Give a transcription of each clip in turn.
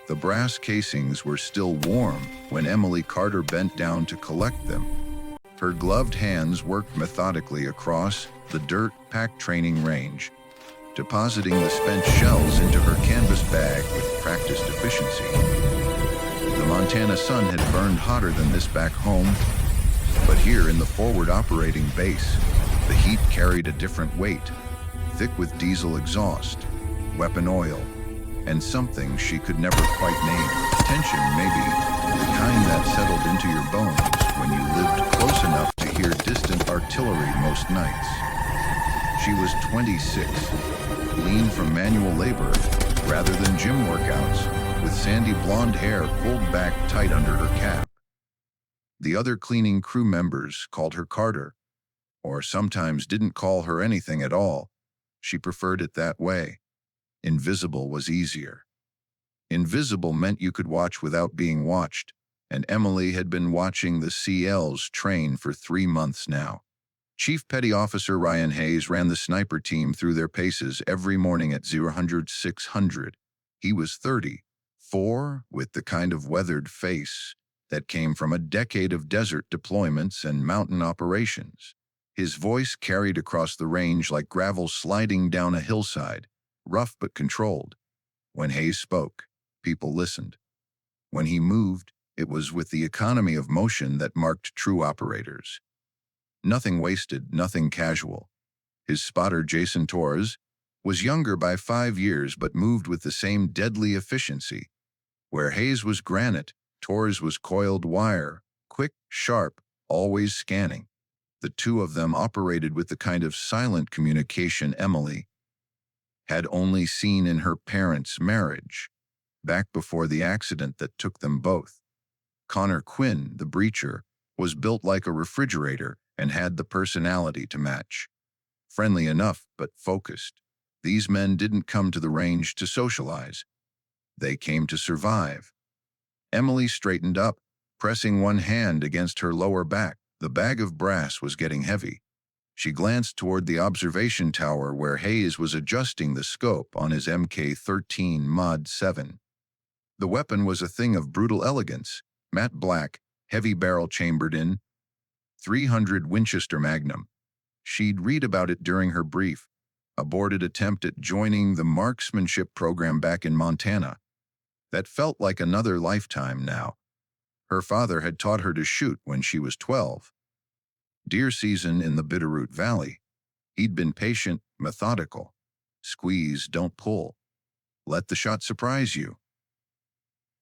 The brass casings were still warm when Emily Carter bent down to collect them. Her gloved hands worked methodically across the dirt-packed training range, depositing the spent shells into her canvas bag with practiced efficiency. The Montana sun had burned hotter than this back home, but here in the forward operating base, the heat carried a different weight, thick with diesel exhaust, weapon oil, and something she could never quite name. Tension, maybe, the kind that settled into your bones when you lived close enough to hear distant artillery most nights. She was 26, lean from manual labor rather than gym workouts, with sandy blonde hair pulled back tight under her cap. The other cleaning crew members called her Carter, or sometimes didn't call her anything at all. She preferred it that way. Invisible was easier. Invisible meant you could watch without being watched, and Emily had been watching the CLs train for 3 months now. Chief Petty Officer Ryan Hayes ran the sniper team through their paces every morning at 0-600. He was 34, with the kind of weathered face that came from a decade of desert deployments and mountain operations. His voice carried across the range like gravel sliding down a hillside, rough but controlled. When Hayes spoke, people listened. When he moved, it was with the economy of motion that marked true operators. Nothing wasted, nothing casual. His spotter, Jason Torres, was younger by 5 years but moved with the same deadly efficiency. Where Hayes was granite, Torres was coiled wire, quick, sharp, always scanning. The two of them operated with the kind of silent communication Emily had only seen in her parents' marriage, back before the accident that took them both. Connor Quinn, the breacher, was built like a refrigerator and had the personality to match. Friendly enough, but focused. These men didn't come to the range to socialize. They came to survive. Emily straightened up, pressing one hand against her lower back. The bag of brass was getting heavy. She glanced toward the observation tower where Hayes was adjusting the scope on his Mk13 Mod 7. The weapon was a thing of brutal elegance, matte black, heavy barrel chambered in, 300 Winchester Magnum. She'd read about it during her brief aborted attempt at joining the marksmanship program back in Montana. That felt like another lifetime now. Her father had taught her to shoot when she was 12. Deer season in the Bitterroot Valley. He'd been patient, methodical. Squeeze, don't pull. Let the shot surprise you.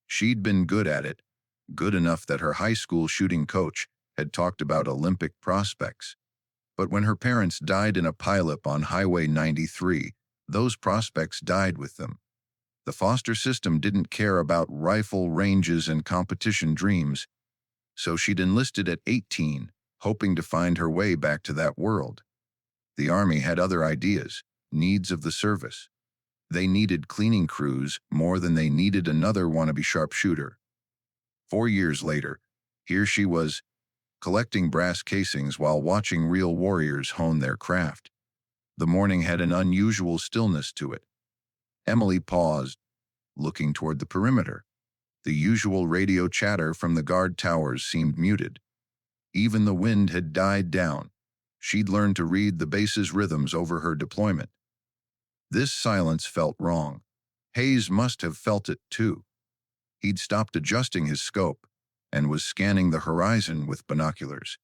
She'd been good at it, good enough that her high school shooting coach had talked about Olympic prospects. But when her parents died in a pileup on Highway 93, those prospects died with them. The foster system didn't care about rifle ranges and competition dreams, so she'd enlisted at 18, hoping to find her way back to that world. The Army had other ideas, needs of the service. They needed cleaning crews more than they needed another wannabe sharpshooter. 4 years later, here she was, collecting brass casings while watching real warriors hone their craft. The morning had an unusual stillness to it. Emily paused, looking toward the perimeter. The usual radio chatter from the guard towers seemed muted. Even the wind had died down. She'd learned to read the base's rhythms over her deployment. This silence felt wrong. Hayes must have felt it too. He'd stopped adjusting his scope and was scanning the horizon with binoculars.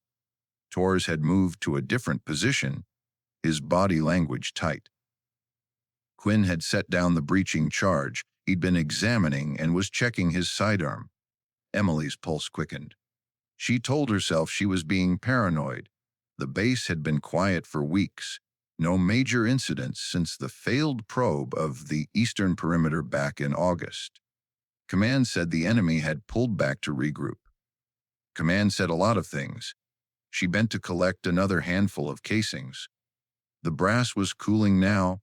Torres had moved to a different position, his body language tight. Quinn had set down the breaching charge he'd been examining and was checking his sidearm. Emily's pulse quickened. She told herself she was being paranoid. The base had been quiet for weeks. No major incidents since the failed probe of the eastern perimeter back in August. Command said the enemy had pulled back to regroup. Command said a lot of things. She bent to collect another handful of casings. The brass was cooling now,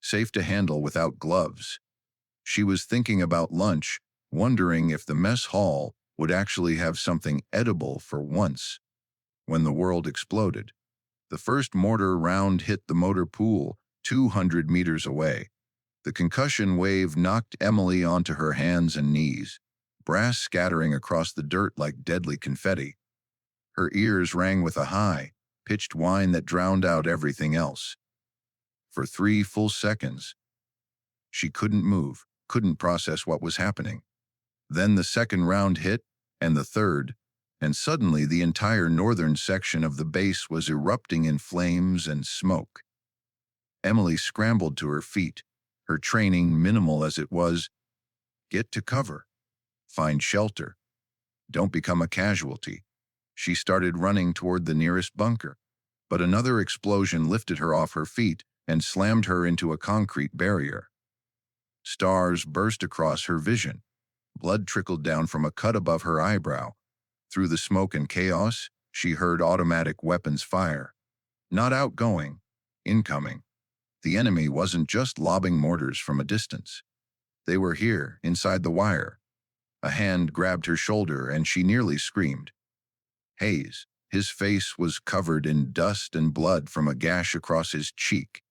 safe to handle without gloves. She was thinking about lunch, wondering if the mess hall would actually have something edible for once. When the world exploded, the first mortar round hit the motor pool 200 meters away. The concussion wave knocked Emily onto her hands and knees, brass scattering across the dirt like deadly confetti. Her ears rang with a high, pitched whine that drowned out everything else. For 3 full seconds, she couldn't move, couldn't process what was happening. Then the second round hit, and the third, and suddenly the entire northern section of the base was erupting in flames and smoke. Emily scrambled to her feet, her training minimal as it was. Get to cover. Find shelter. Don't become a casualty. She started running toward the nearest bunker, but another explosion lifted her off her feet and slammed her into a concrete barrier. Stars burst across her vision. Blood trickled down from a cut above her eyebrow. Through the smoke and chaos, she heard automatic weapons fire. Not outgoing, incoming. The enemy wasn't just lobbing mortars from a distance. They were here, inside the wire. A hand grabbed her shoulder and she nearly screamed. Hayes. His face was covered in dust and blood from a gash across his cheek.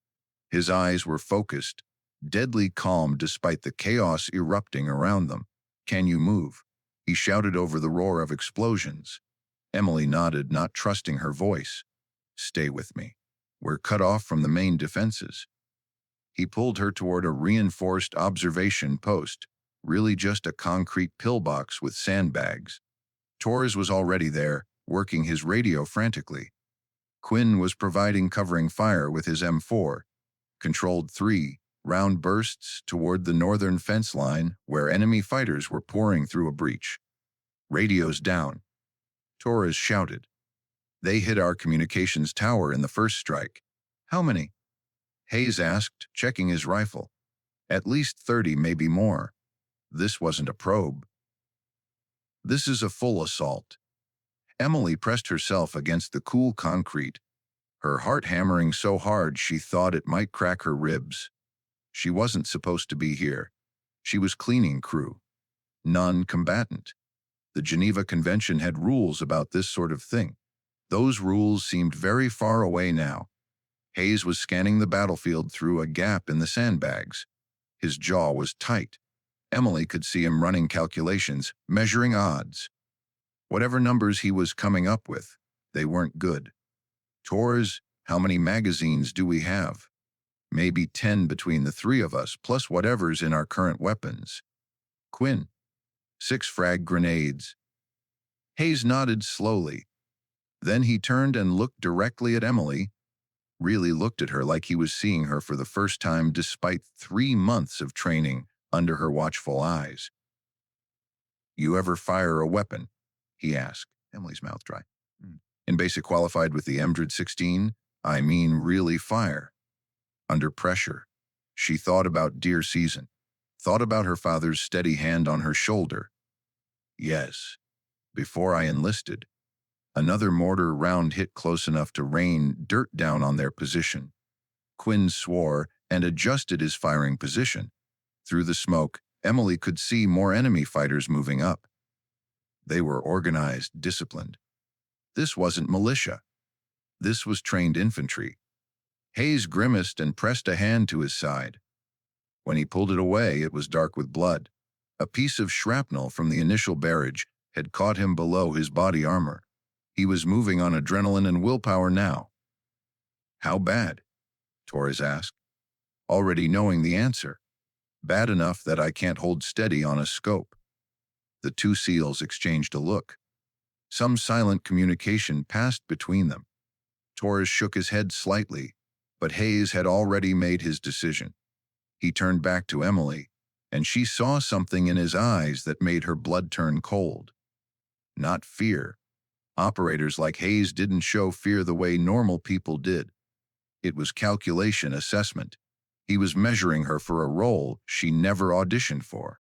His eyes were focused, deadly calm despite the chaos erupting around them. Can you move? He shouted over the roar of explosions. Emily nodded, not trusting her voice. Stay with me. We're cut off from the main defenses. He pulled her toward a reinforced observation post, really just a concrete pillbox with sandbags. Torres was already there, working his radio frantically. Quinn was providing covering fire with his M4, controlled 3 round bursts toward the northern fence line where enemy fighters were pouring through a breach. Radios down. Torres shouted. They hit our communications tower in the first strike. How many? Hayes asked, checking his rifle. At least 30, maybe more. This wasn't a probe. This is a full assault. Emily pressed herself against the cool concrete, her heart hammering so hard she thought it might crack her ribs. She wasn't supposed to be here. She was cleaning crew. Non-combatant. The Geneva Convention had rules about this sort of thing. Those rules seemed very far away now. Hayes was scanning the battlefield through a gap in the sandbags. His jaw was tight. Emily could see him running calculations, measuring odds. Whatever numbers he was coming up with, they weren't good. Torres, how many magazines do we have? Maybe 10 between the 3 of us, plus whatever's in our current weapons. Quinn, 6 frag grenades. Hayes nodded slowly. Then he turned and looked directly at Emily, really looked at her like he was seeing her for the first time despite 3 months of training under her watchful eyes. You ever fire a weapon? He asked, Emily's mouth dry. In basic qualified with the M16, I mean really fire. Under pressure. She thought about deer season, thought about her father's steady hand on her shoulder. Yes, before I enlisted. Another mortar round hit close enough to rain dirt down on their position. Quinn swore and adjusted his firing position. Through the smoke, Emily could see more enemy fighters moving up. They were organized, disciplined. This wasn't militia. This was trained infantry. Hayes grimaced and pressed a hand to his side. When he pulled it away, it was dark with blood. A piece of shrapnel from the initial barrage had caught him below his body armor. He was moving on adrenaline and willpower now. How bad? Torres asked, already knowing the answer. Bad enough that I can't hold steady on a scope. The 2 SEALs exchanged a look. Some silent communication passed between them. Torres shook his head slightly, but Hayes had already made his decision. He turned back to Emily, and she saw something in his eyes that made her blood turn cold. Not fear. Operators like Hayes didn't show fear the way normal people did. It was calculation, assessment. He was measuring her for a role she never auditioned for.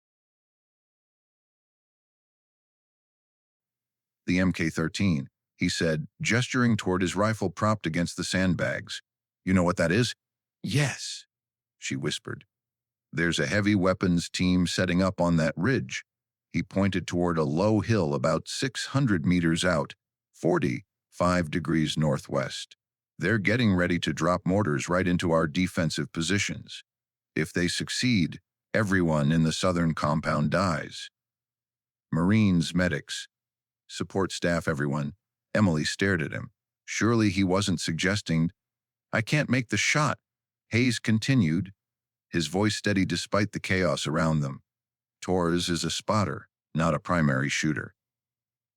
The Mk-13, he said, gesturing toward his rifle propped against the sandbags. You know what that is? Yes, she whispered. There's a heavy weapons team setting up on that ridge. He pointed toward a low hill about 600 meters out, 45 degrees northwest. They're getting ready to drop mortars right into our defensive positions. If they succeed, everyone in the southern compound dies. Marines, medics, support staff, everyone. Emily stared at him. Surely he wasn't suggesting, I can't make the shot. Hayes continued, his voice steady despite the chaos around them. Torres is a spotter, not a primary shooter.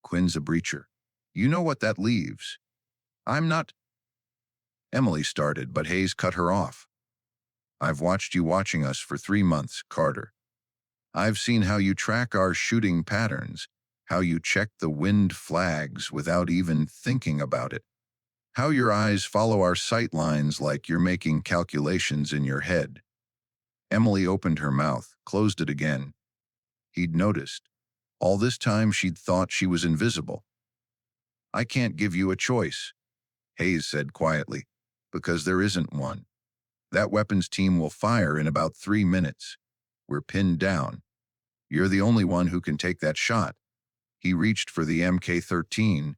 Quinn's a breacher. You know what that leaves. I'm not. Emily started, but Hayes cut her off. I've watched you watching us for 3 months, Carter. I've seen how you track our shooting patterns, how you check the wind flags without even thinking about it, how your eyes follow our sight lines like you're making calculations in your head. Emily opened her mouth, closed it again. He'd noticed. All this time she'd thought she was invisible. I can't give you a choice, Hayes said quietly, because there isn't one. That weapons team will fire in about 3 minutes. We're pinned down. You're the only one who can take that shot. He reached for the Mk-13,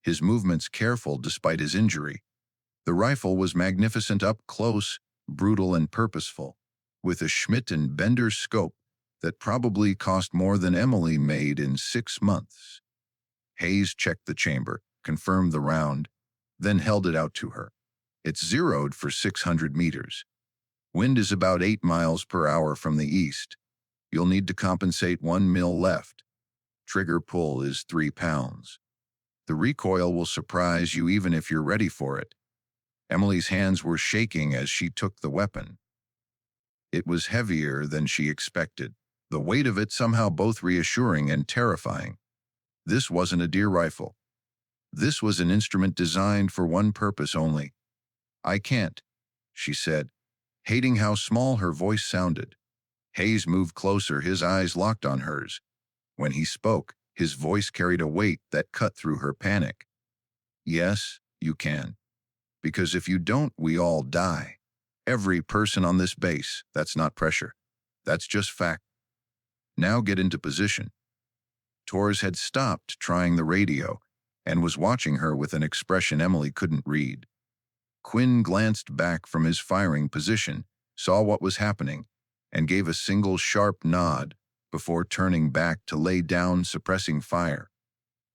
his movements careful despite his injury. The rifle was magnificent up close, brutal and purposeful, with a Schmidt and Bender scope that probably cost more than Emily made in 6 months. Hayes checked the chamber, confirmed the round, then held it out to her. It's zeroed for 600 meters. Wind is about 8 miles per hour from the east. You'll need to compensate 1 mil left. Trigger pull is 3 pounds. The recoil will surprise you even if you're ready for it. Emily's hands were shaking as she took the weapon. It was heavier than she expected, the weight of it somehow both reassuring and terrifying. This wasn't a deer rifle. This was an instrument designed for one purpose only. I can't, she said, hating how small her voice sounded. Hayes moved closer, his eyes locked on hers. When he spoke, his voice carried a weight that cut through her panic. Yes, you can. Because if you don't, we all die. Every person on this base. That's not pressure. That's just fact. Now get into position. Torres had stopped trying the radio and was watching her with an expression Emily couldn't read. Quinn glanced back from his firing position, saw what was happening, and gave a single sharp nod before turning back to lay down, suppressing fire.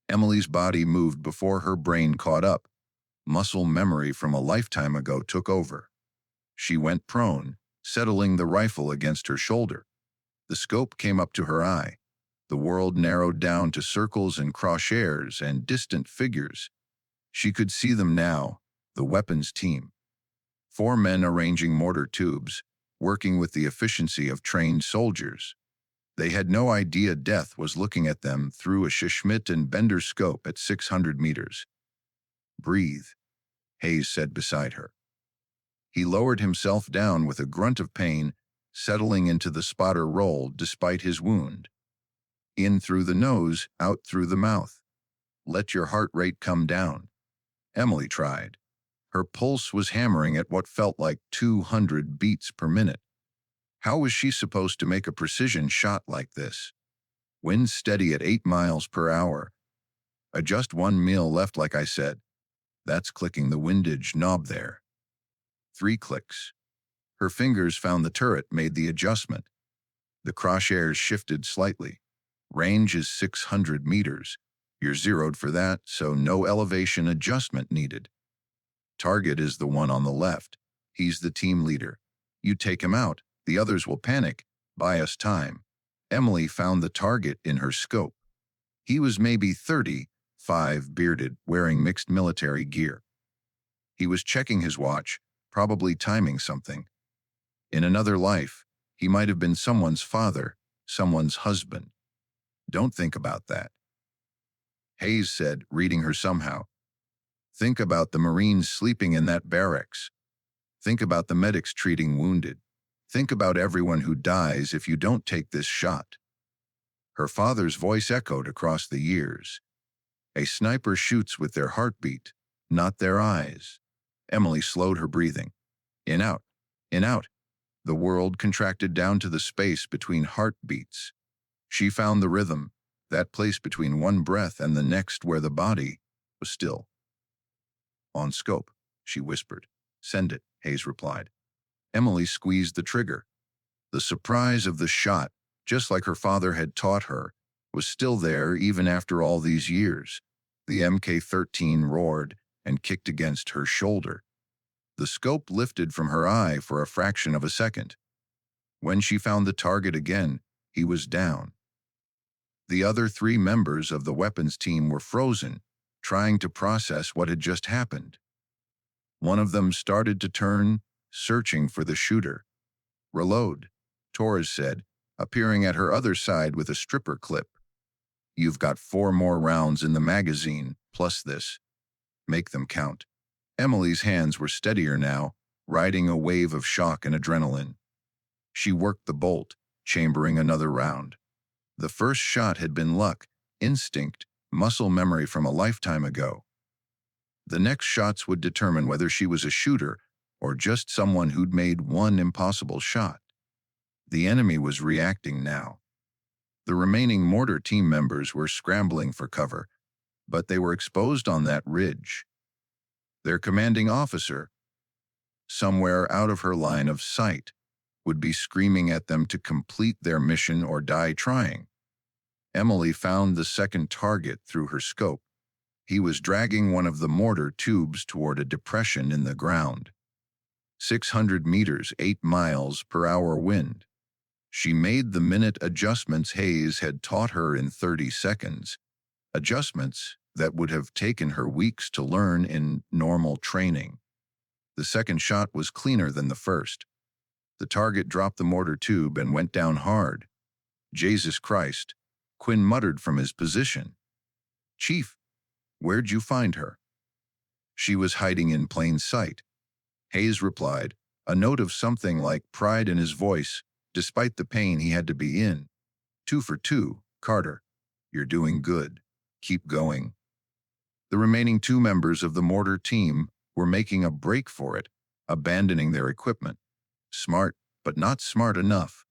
Emily's body moved before her brain caught up. Muscle memory from a lifetime ago took over. She went prone, settling the rifle against her shoulder. The scope came up to her eye. The world narrowed down to circles and crosshairs and distant figures. She could see them now, the weapons team. 4 men arranging mortar tubes, working with the efficiency of trained soldiers. They had no idea death was looking at them through a Schmidt and Bender scope at 600 meters. Breathe, Hayes said beside her. He lowered himself down with a grunt of pain, settling into the spotter role despite his wound. In through the nose, out through the mouth. Let your heart rate come down. Emily tried. Her pulse was hammering at what felt like 200 beats per minute. How was she supposed to make a precision shot like this? Wind steady at 8 miles per hour. Adjust 1 mil left like I said. That's clicking the windage knob there. 3 clicks. Her fingers found the turret, made the adjustment. The crosshairs shifted slightly. Range is 600 meters. You're zeroed for that, so no elevation adjustment needed. Target is the one on the left. He's the team leader. You take him out, the others will panic. Buy us time. Emily found the target in her scope. He was maybe 35, bearded, wearing mixed military gear. He was checking his watch, probably timing something. In another life, he might have been someone's father, someone's husband. Don't think about that. Hayes said, reading her somehow. Think about the Marines sleeping in that barracks. Think about the medics treating wounded. Think about everyone who dies if you don't take this shot. Her father's voice echoed across the years. A sniper shoots with their heartbeat, not their eyes. Emily slowed her breathing. In, out, in, out. The world contracted down to the space between heartbeats. She found the rhythm, that place between one breath and the next where the body was still. On scope, she whispered. Send it, Hayes replied. Emily squeezed the trigger. The surprise of the shot, just like her father had taught her, was still there even after all these years. The MK-13 roared and kicked against her shoulder. The scope lifted from her eye for a fraction of a second. When she found the target again, he was down. The other 3 members of the weapons team were frozen, trying to process what had just happened. One of them started to turn, searching for the shooter. "Reload," Torres said, appearing at her other side with a stripper clip. "You've got 4 more rounds in the magazine, plus this. Make them count." Emily's hands were steadier now, riding a wave of shock and adrenaline. She worked the bolt, chambering another round. The first shot had been luck, instinct, muscle memory from a lifetime ago. The next shots would determine whether she was a shooter or just someone who'd made one impossible shot. The enemy was reacting now. The remaining mortar team members were scrambling for cover, but they were exposed on that ridge. Their commanding officer, somewhere out of her line of sight, would be screaming at them to complete their mission or die trying. Emily found the second target through her scope. He was dragging one of the mortar tubes toward a depression in the ground. 600 meters, 8 miles per hour wind. She made the minute adjustments Hayes had taught her in 30 seconds, adjustments that would have taken her weeks to learn in normal training. The second shot was cleaner than the first. The target dropped the mortar tube and went down hard. "Jesus Christ," Quinn muttered from his position. "Chief, where'd you find her?" "She was hiding in plain sight," Hayes replied, a note of something like pride in his voice, despite the pain he had to be in. "2 for 2, Carter. You're doing good. Keep going." The remaining 2 members of the mortar team were making a break for it, abandoning their equipment. Smart, but not smart enough.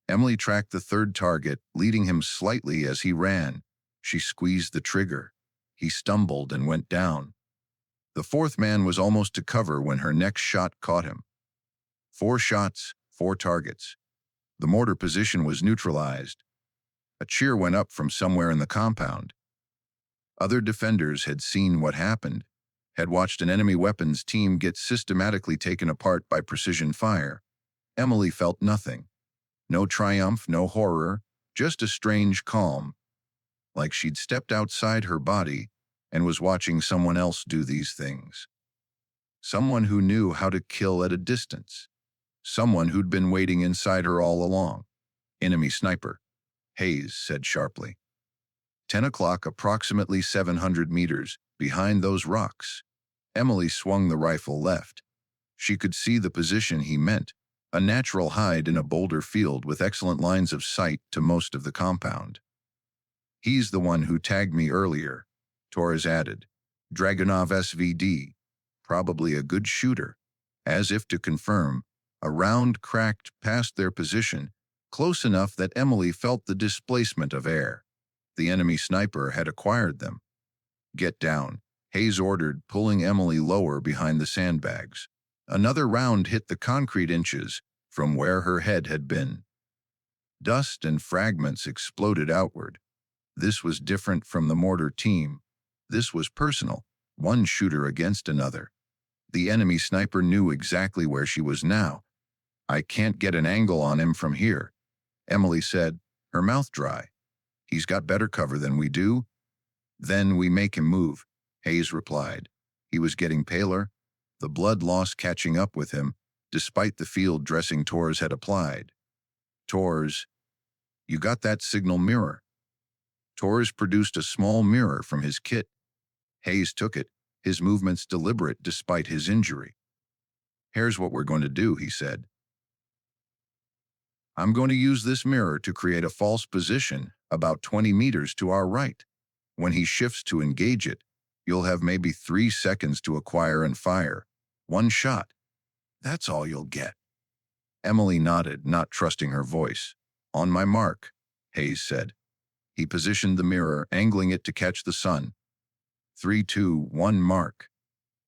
Emily tracked the third target, leading him slightly as he ran. She squeezed the trigger. He stumbled and went down. The fourth man was almost to cover when her next shot caught him. 4 shots, 4 targets. The mortar position was neutralized. A cheer went up from somewhere in the compound. Other defenders had seen what happened, had watched an enemy weapons team get systematically taken apart by precision fire. Emily felt nothing. No triumph, no horror, just a strange calm, like she'd stepped outside her body and was watching someone else do these things. Someone who knew how to kill at a distance. Someone who'd been waiting inside her all along. "Enemy sniper," Hayes said sharply. 10 o'clock, approximately 700 meters, behind those rocks. Emily swung the rifle left. She could see the position he meant, a natural hide in a boulder field with excellent lines of sight to most of the compound. "He's the one who tagged me earlier," Torres added. "Dragunov SVD, probably a good shooter." As if to confirm, a round cracked past their position, close enough that Emily felt the displacement of air. The enemy sniper had acquired them. "Get down," Hayes ordered, pulling Emily lower behind the sandbags. Another round hit the concrete inches from where her head had been. Dust and fragments exploded outward. This was different from the mortar team. This was personal, one shooter against another. The enemy sniper knew exactly where she was now. "I can't get an angle on him from here," Emily said, her mouth dry. "He's got better cover than we do." "Then we make him move," Hayes replied. He was getting paler, the blood loss catching up with him, despite the field dressing Torres had applied. "Torres, you got that signal mirror?" Torres produced a small mirror from his kit. Hayes took it, his movements deliberate despite his injury. "Here's what we're going to do," he said. "I'm going to use this mirror to create a false position about 20 meters to our right. When he shifts to engage it, you'll have maybe 3 seconds to acquire and fire. 1 shot. That's all you'll get." Emily nodded, not trusting her voice. "On my mark," Hayes said. He positioned the mirror, angling it to catch the sun. 3, 2, 1, mark.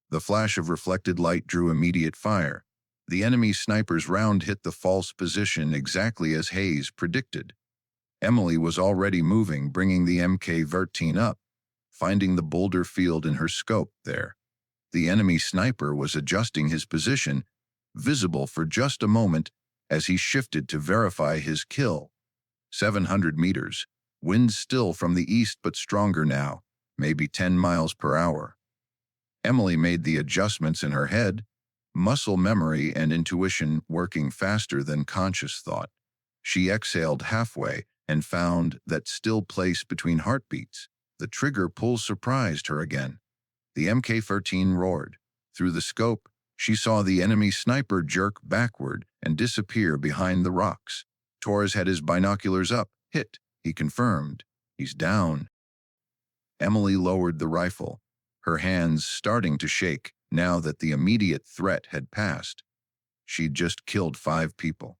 The flash of reflected light drew immediate fire. The enemy sniper's round hit the false position exactly as Hayes predicted. Emily was already moving, bringing the MK-13 up, finding the boulder field in her scope there. The enemy sniper was adjusting his position, visible for just a moment as he shifted to verify his kill. 700 meters, wind still from the east but stronger now, maybe 10 miles per hour. Emily made the adjustments in her head, muscle memory and intuition working faster than conscious thought. She exhaled halfway and found that still place between heartbeats. The trigger pull surprised her again. The MK-13 roared. Through the scope, she saw the enemy sniper jerk backward and disappear behind the rocks. Torres had his binoculars up. Hit, he confirmed. He's down. Emily lowered the rifle, her hands starting to shake now that the immediate threat had passed. She'd just killed 5 people.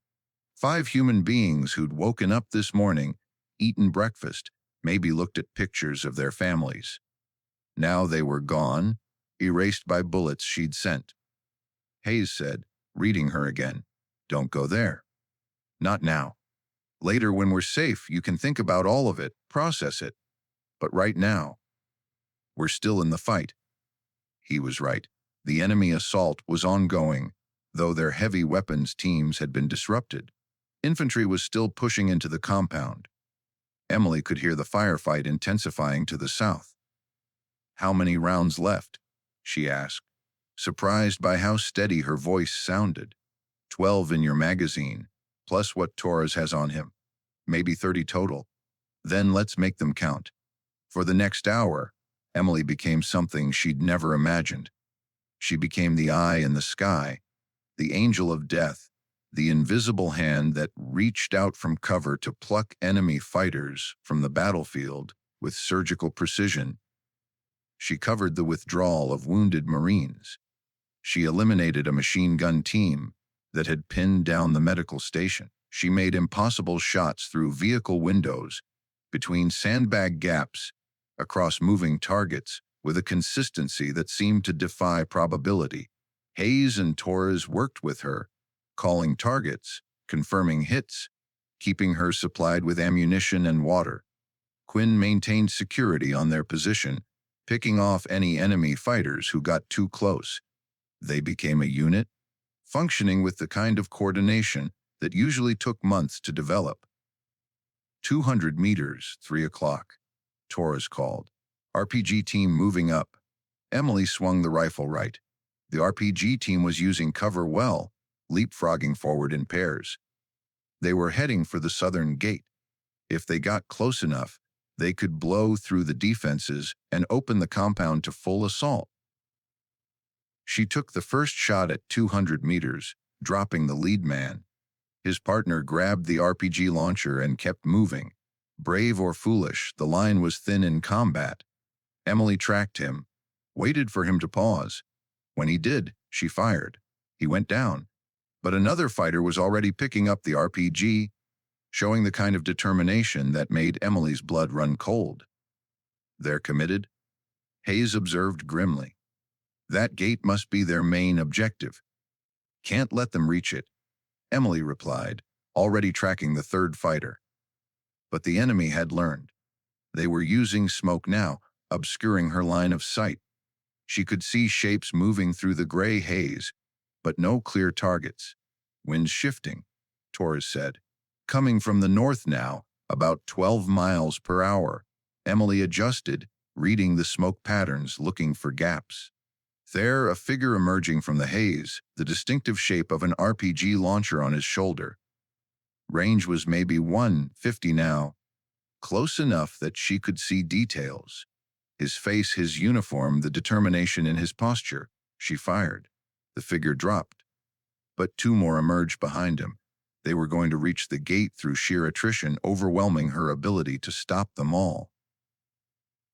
5 human beings who'd woken up this morning, eaten breakfast, maybe looked at pictures of their families. Now they were gone, erased by bullets she'd sent. Hayes said, reading her again, "Don't go there. Not now. Later when we're safe, you can think about all of it, process it. But right now, we're still in the fight." He was right. The enemy assault was ongoing, though their heavy weapons teams had been disrupted. Infantry was still pushing into the compound. Emily could hear the firefight intensifying to the south. "How many rounds left?" she asked, surprised by how steady her voice sounded. 12 in your magazine, plus what Torres has on him. Maybe 30 total. Then let's make them count. For the next hour, Emily became something she'd never imagined. She became the eye in the sky, the angel of death, the invisible hand that reached out from cover to pluck enemy fighters from the battlefield with surgical precision. She covered the withdrawal of wounded Marines. She eliminated a machine gun team that had pinned down the medical station. She made impossible shots through vehicle windows, between sandbag gaps, across moving targets, with a consistency that seemed to defy probability. Hayes and Torres worked with her, calling targets, confirming hits, keeping her supplied with ammunition and water. Quinn maintained security on their position, picking off any enemy fighters who got too close. They became a unit, functioning with the kind of coordination that usually took months to develop. 200 meters, 3 o'clock. Torres called. RPG team moving up. Emily swung the rifle right. The RPG team was using cover well, leapfrogging forward in pairs. They were heading for the southern gate. If they got close enough, they could blow through the defenses and open the compound to full assault. She took the first shot at 200 meters, dropping the lead man. His partner grabbed the RPG launcher and kept moving. Brave or foolish, the line was thin in combat. Emily tracked him, waited for him to pause. When he did, she fired. He went down, but another fighter was already picking up the RPG, showing the kind of determination that made Emily's blood run cold. "They're committed?" Hayes observed grimly. "That gate must be their main objective. Can't let them reach it," Emily replied, already tracking the third fighter. But the enemy had learned. They were using smoke now, obscuring her line of sight. She could see shapes moving through the gray haze, but no clear targets. "Wind shifting," Torres said. "Coming from the north now, about 12 miles per hour." Emily adjusted, reading the smoke patterns, looking for gaps. There, a figure emerging from the haze, the distinctive shape of an RPG launcher on his shoulder. Range was maybe 150 now, close enough that she could see details. His face, his uniform, the determination in his posture. She fired. The figure dropped. But 2 more emerged behind him. They were going to reach the gate through sheer attrition, overwhelming her ability to stop them all.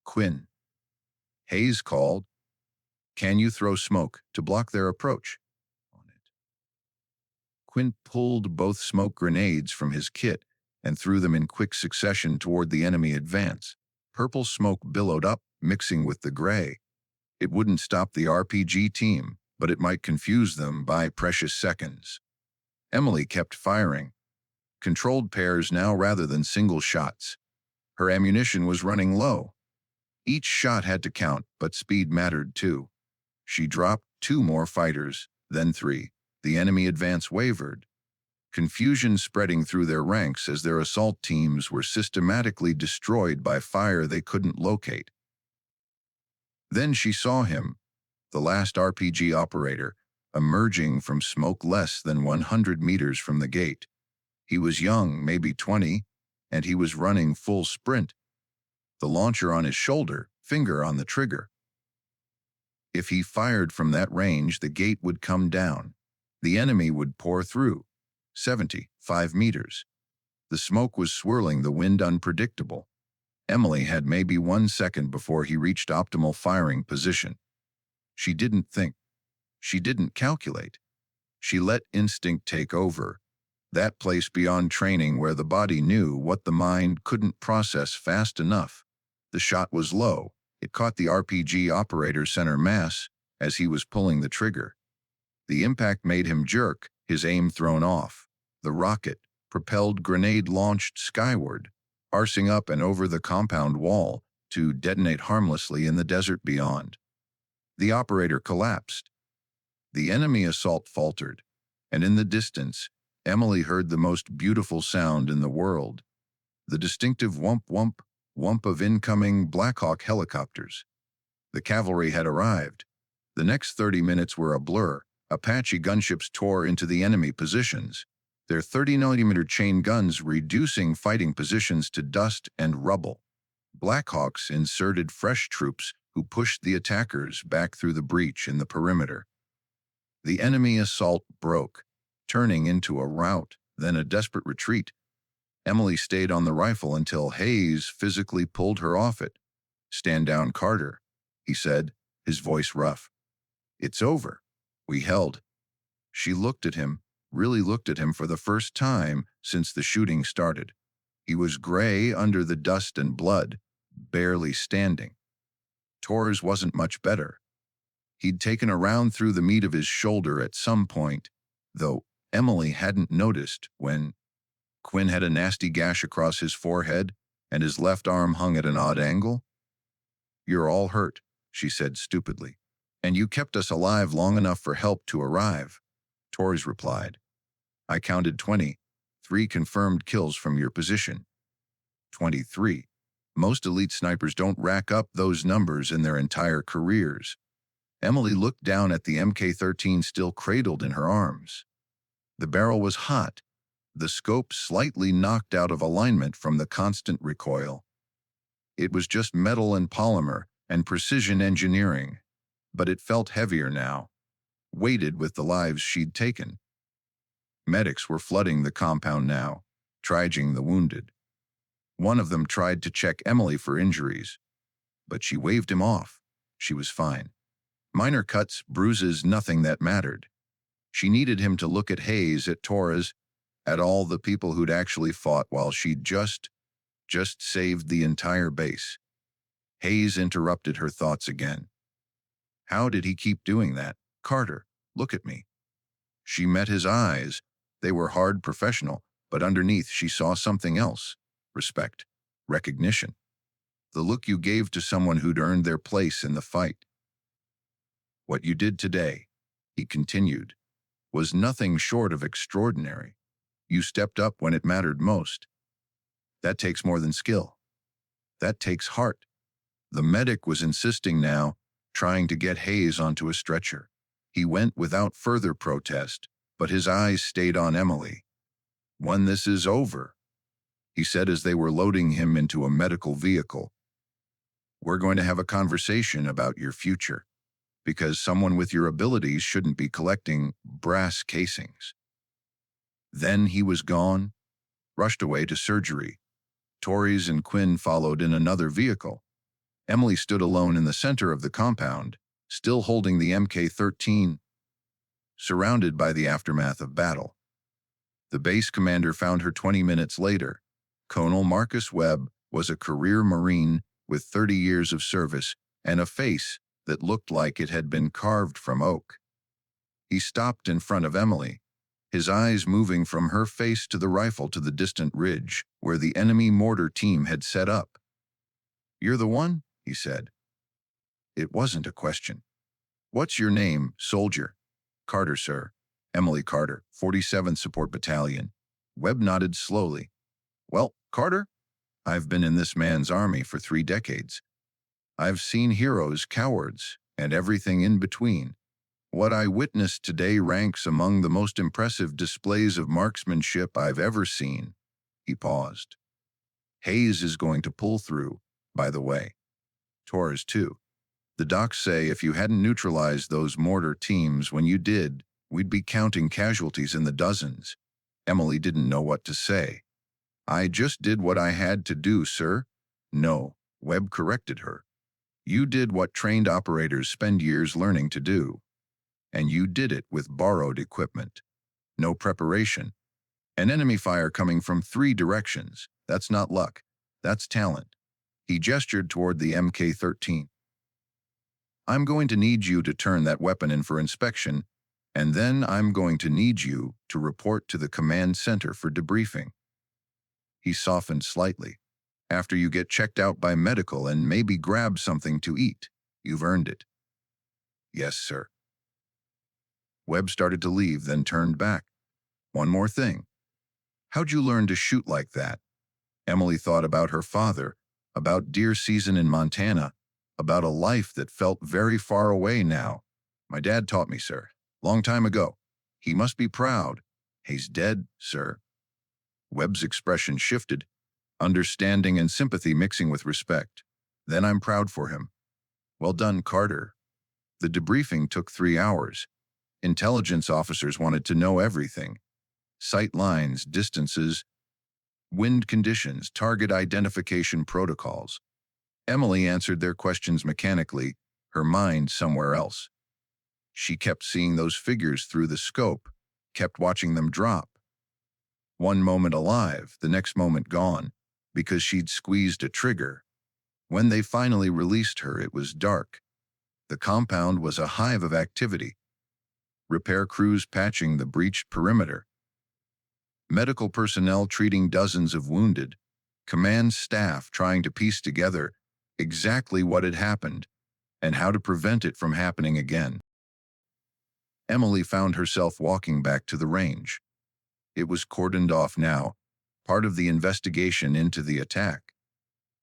"Quinn," Hayes called. "Can you throw smoke to block their approach?" Quinn pulled both smoke grenades from his kit and threw them in quick succession toward the enemy advance. Purple smoke billowed up, mixing with the gray. It wouldn't stop the RPG team, but it might confuse them by precious seconds. Emily kept firing, controlled pairs now rather than single shots. Her ammunition was running low. Each shot had to count, but speed mattered too. She dropped 2 more fighters, then 3. The enemy advance wavered, confusion spreading through their ranks as their assault teams were systematically destroyed by fire they couldn't locate. Then she saw him, the last RPG operator, emerging from smoke less than 100 meters from the gate. He was young, maybe 20, and he was running full sprint, the launcher on his shoulder, finger on the trigger. If he fired from that range, the gate would come down. The enemy would pour through. 75 meters. The smoke was swirling, the wind unpredictable. Emily had maybe 1 second before he reached optimal firing position. She didn't think. She didn't calculate. She let instinct take over. That place beyond training where the body knew what the mind couldn't process fast enough. The shot was low. It caught the RPG operator's center mass as he was pulling the trigger. The impact made him jerk, his aim thrown off. The rocket, propelled grenade launched skyward, arcing up and over the compound wall to detonate harmlessly in the desert beyond. The operator collapsed. The enemy assault faltered, and in the distance, Emily heard the most beautiful sound in the world, the distinctive whump whump whump of incoming Black Hawk helicopters. The cavalry had arrived. The next 30 minutes were a blur. Apache gunships tore into the enemy positions, their 30mm chain guns reducing fighting positions to dust and rubble. Blackhawks inserted fresh troops who pushed the attackers back through the breach in the perimeter. The enemy assault broke, turning into a rout, then a desperate retreat. Emily stayed on the rifle until Hayes physically pulled her off it. "Stand down, Carter," he said, his voice rough. "It's over. We held." She looked at him, really looked at him for the first time since the shooting started. He was gray under the dust and blood, barely standing. Torres wasn't much better. He'd taken a round through the meat of his shoulder at some point, though Emily hadn't noticed when Quinn had a nasty gash across his forehead and his left arm hung at an odd angle. "You're all hurt," she said stupidly. "And you kept us alive long enough for help to arrive," Torres replied. "I counted 20, 3 confirmed kills from your position." 23. Most elite snipers don't rack up those numbers in their entire careers. Emily looked down at the MK-13 still cradled in her arms. The barrel was hot, the scope slightly knocked out of alignment from the constant recoil. It was just metal and polymer and precision engineering, but it felt heavier now, weighted with the lives she'd taken. Medics were flooding the compound now, triaging the wounded. One of them tried to check Emily for injuries, but she waved him off. She was fine. Minor cuts, bruises, nothing that mattered. She needed him to look at Hayes, at Torres, at all the people who'd actually fought while she'd just saved the entire base. Hayes interrupted her thoughts again. How did he keep doing that? "Carter, look at me." She met his eyes. They were hard, professional, but underneath she saw something else. Respect. Recognition. The look you gave to someone who'd earned their place in the fight. "What you did today," he continued, "was nothing short of extraordinary. You stepped up when it mattered most. That takes more than skill. That takes heart." The medic was insisting now, trying to get Hayes onto a stretcher. He went without further protest, but his eyes stayed on Emily. "When this is over," he said as they were loading him into a medical vehicle, "we're going to have a conversation about your future, because someone with your abilities shouldn't be collecting brass casings." Then he was gone, rushed away to surgery. Torres and Quinn followed in another vehicle. Emily stood alone in the center of the compound, still holding the MK-13, surrounded by the aftermath of battle. The base commander found her 20 minutes later. Colonel Marcus Webb was a career Marine with 30 years of service and a face that looked like it had been carved from oak. He stopped in front of Emily, his eyes moving from her face to the rifle to the distant ridge where the enemy mortar team had set up. "You're the one?" he said. It wasn't a question. "What's your name, soldier?" "Carter, sir. Emily Carter, 47th Support Battalion." Webb nodded slowly. "Well, Carter, I've been in this man's army for 3 decades. I've seen heroes, cowards, and everything in between. What I witnessed today ranks among the most impressive displays of marksmanship I've ever seen." He paused. "Hayes is going to pull through, by the way. Torres, too. The docs say if you hadn't neutralized those mortar teams when you did, we'd be counting casualties in the dozens." Emily didn't know what to say. "I just did what I had to do, sir." "No," Webb corrected her. "You did what trained operators spend years learning to do. And you did it with borrowed equipment. No preparation. An enemy fire coming from 3 directions. That's not luck. That's talent." He gestured toward the Mk-13. "I'm going to need you to turn that weapon in for inspection, and then I'm going to need you to report to the command center for debriefing." He softened slightly. "After you get checked out by medical and maybe grab something to eat. You've earned it." "Yes, sir." Webb started to leave, then turned back. "One more thing. How'd you learn to shoot like that?" Emily thought about her father, about deer season in Montana, about a life that felt very far away now. "My dad taught me, sir. Long time ago. He must be proud." "He's dead, sir." Webb's expression shifted, understanding and sympathy mixing with respect. "Then I'm proud for him." "Well done, Carter." The debriefing took 3 hours. Intelligence officers wanted to know everything. Sight lines, distances, wind conditions, target identification protocols. Emily answered their questions mechanically, her mind somewhere else. She kept seeing those figures through the scope, kept watching them drop. One moment alive, the next moment gone, because she'd squeezed a trigger. When they finally released her, it was dark. The compound was a hive of activity. Repair crews patching the breached perimeter. Medical personnel treating dozens of wounded. Command staff trying to piece together exactly what had happened and how to prevent it from happening again. Emily found herself walking back to the range. It was cordoned off now, part of the investigation into the attack.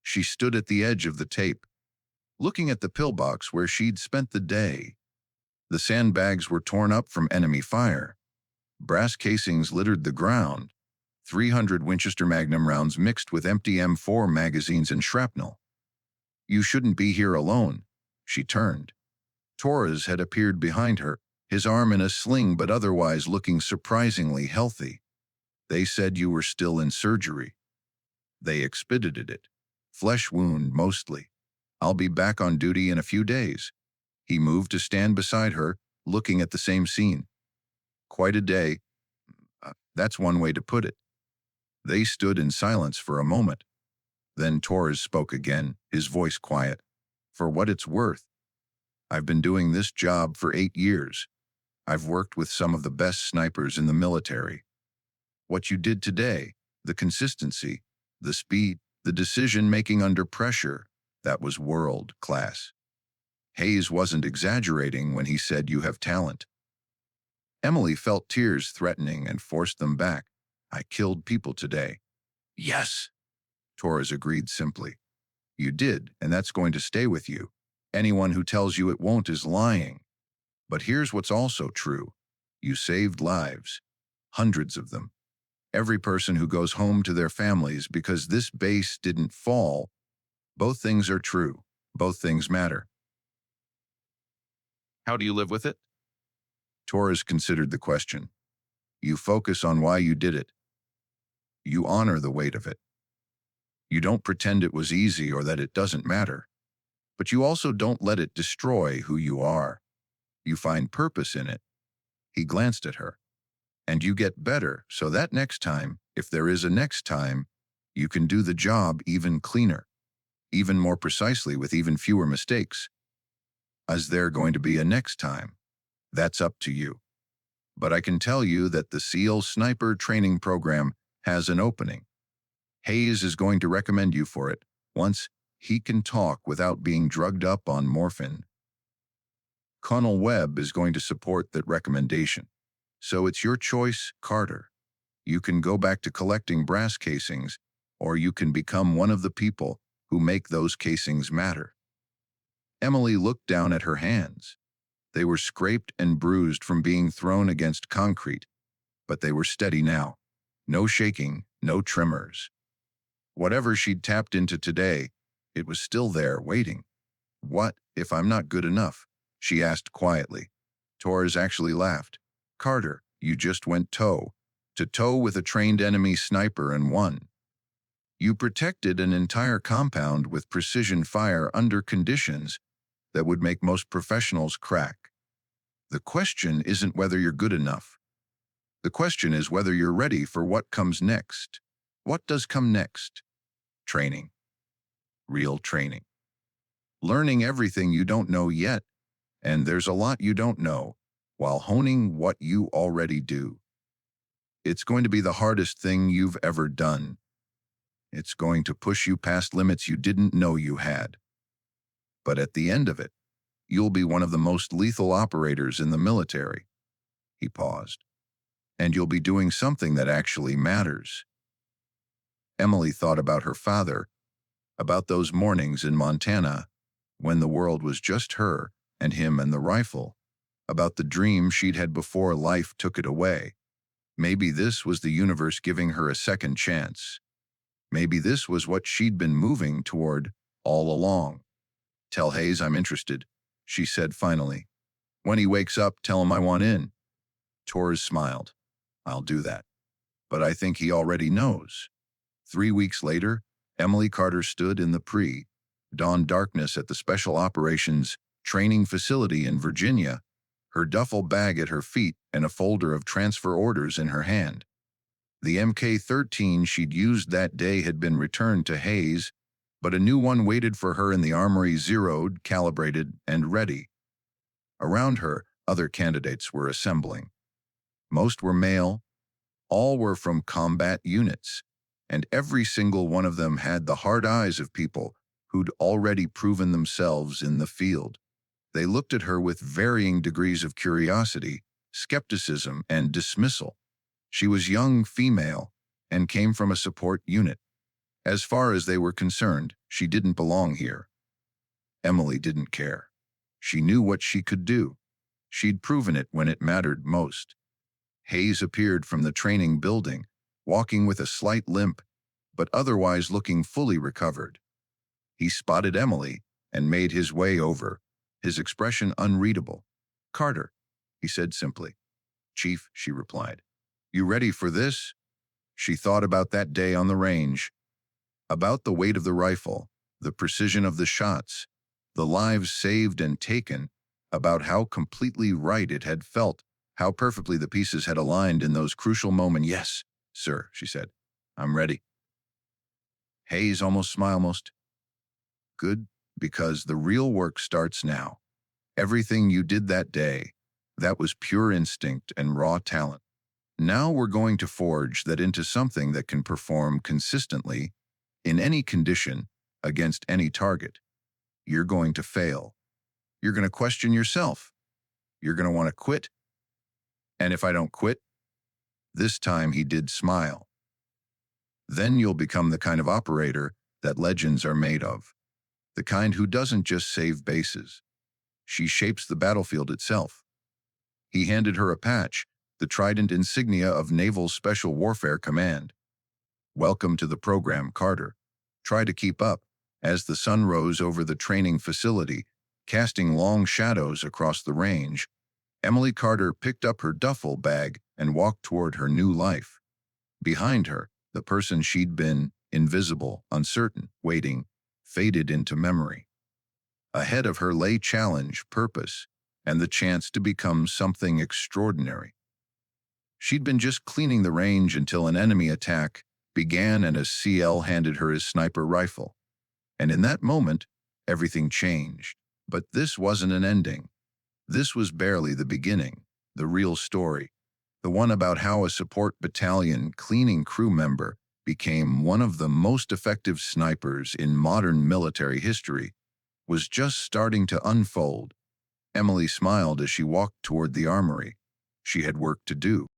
She stood at the edge of the tape, looking at the pillbox where she'd spent the day. The sandbags were torn up from enemy fire. Brass casings littered the ground. 300 Winchester Magnum rounds mixed with empty M4 magazines and shrapnel. "You shouldn't be here alone." She turned. Torres had appeared behind her, his arm in a sling but otherwise looking surprisingly healthy. "They said you were still in surgery." "They expedited it. Flesh wound, mostly. I'll be back on duty in a few days." He moved to stand beside her, looking at the same scene. "Quite a day. That's one way to put it." They stood in silence for a moment. Then Torres spoke again, his voice quiet. "For what it's worth, I've been doing this job for 8 years. I've worked with some of the best snipers in the military. What you did today, the consistency, the speed, the decision-making under pressure, that was world class." Hayes wasn't exaggerating when he said you have talent. Emily felt tears threatening and forced them back. "I killed people today." "Yes," Torres agreed simply. "You did, and that's going to stay with you. Anyone who tells you it won't is lying. But here's what's also true. You saved lives. Hundreds of them. Every person who goes home to their families because this base didn't fall. Both things are true. Both things matter." "How do you live with it?" Torres considered the question. "You focus on why you did it. You honor the weight of it. You don't pretend it was easy or that it doesn't matter. But you also don't let it destroy who you are. You find purpose in it." He glanced at her. "And you get better so that next time, if there is a next time, you can do the job even cleaner, even more precisely with even fewer mistakes. Is there going to be a next time? That's up to you." but I can tell you that the SEAL Sniper Training Program has an opening. Hayes is going to recommend you for it once he can talk without being drugged up on morphine. Colonel Webb is going to support that recommendation. So it's your choice, Carter. You can go back to collecting brass casings, or you can become one of the people who make those casings matter. Emily looked down at her hands. They were scraped and bruised from being thrown against concrete, but they were steady now. No shaking, no tremors. Whatever she'd tapped into today, it was still there, waiting. What if I'm not good enough? She asked quietly. Torres actually laughed. Carter, you just went toe-to-toe with a trained enemy sniper and won. You protected an entire compound with precision fire under conditions that would make most professionals crack. The question isn't whether you're good enough. The question is whether you're ready for what comes next. What does come next? Training. Real training. Learning everything you don't know yet, and there's a lot you don't know, while honing what you already do. It's going to be the hardest thing you've ever done. It's going to push you past limits you didn't know you had. But at the end of it, you'll be one of the most lethal operators in the military. He paused. And you'll be doing something that actually matters. Emily thought about her father, about those mornings in Montana when the world was just her and him and the rifle, about the dream she'd had before life took it away. Maybe this was the universe giving her a second chance. Maybe this was what she'd been moving toward all along. Tell Hayes I'm interested, she said finally. When he wakes up, tell him I want in. Torres smiled. I'll do that. But I think he already knows. 3 weeks later, Emily Carter stood in the pre-dawn darkness at the Special Operations Training Facility in Virginia, her duffel bag at her feet and a folder of transfer orders in her hand. The Mk-13 she'd used that day had been returned to Hayes, but a new one waited for her in the armory, zeroed, calibrated, and ready. Around her, other candidates were assembling. Most were male, all were from combat units, and every single one of them had the hard eyes of people who'd already proven themselves in the field. They looked at her with varying degrees of curiosity, skepticism, and dismissal. She was young, female, and came from a support unit. As far as they were concerned, she didn't belong here. Emily didn't care. She knew what she could do. She'd proven it when it mattered most. Hayes appeared from the training building, walking with a slight limp, but otherwise looking fully recovered. He spotted Emily and made his way over, his expression unreadable. Carter, he said simply. Chief, she replied. You ready for this? She thought about that day on the range, about the weight of the rifle, the precision of the shots, the lives saved and taken, about how completely right it had felt, how perfectly the pieces had aligned in those crucial moments. Yes, sir, she said. I'm ready. Hayes almost smiled. Good, because the real work starts now. Everything you did that day, that was pure instinct and raw talent. Now we're going to forge that into something that can perform consistently, in any condition, against any target. You're going to fail. You're going to question yourself. You're going to want to quit. And if I don't quit, this time he did smile. Then you'll become the kind of operator that legends are made of. The kind who doesn't just save bases. She shapes the battlefield itself. He handed her a patch, the trident insignia of Naval Special Warfare Command. Welcome to the program, Carter. Try to keep up, as the sun rose over the training facility, casting long shadows across the range. Emily Carter picked up her duffel bag and walked toward her new life. Behind her, the person she'd been, invisible, uncertain, waiting, faded into memory. Ahead of her lay challenge, purpose, and the chance to become something extraordinary. She'd been just cleaning the range until an enemy attack began and a CL handed her his sniper rifle. And in that moment, everything changed. But this wasn't an ending. This was barely the beginning, the real story. The one about how a support battalion cleaning crew member became one of the most effective snipers in modern military history, was just starting to unfold. Emily smiled as she walked toward the armory. She had work to do.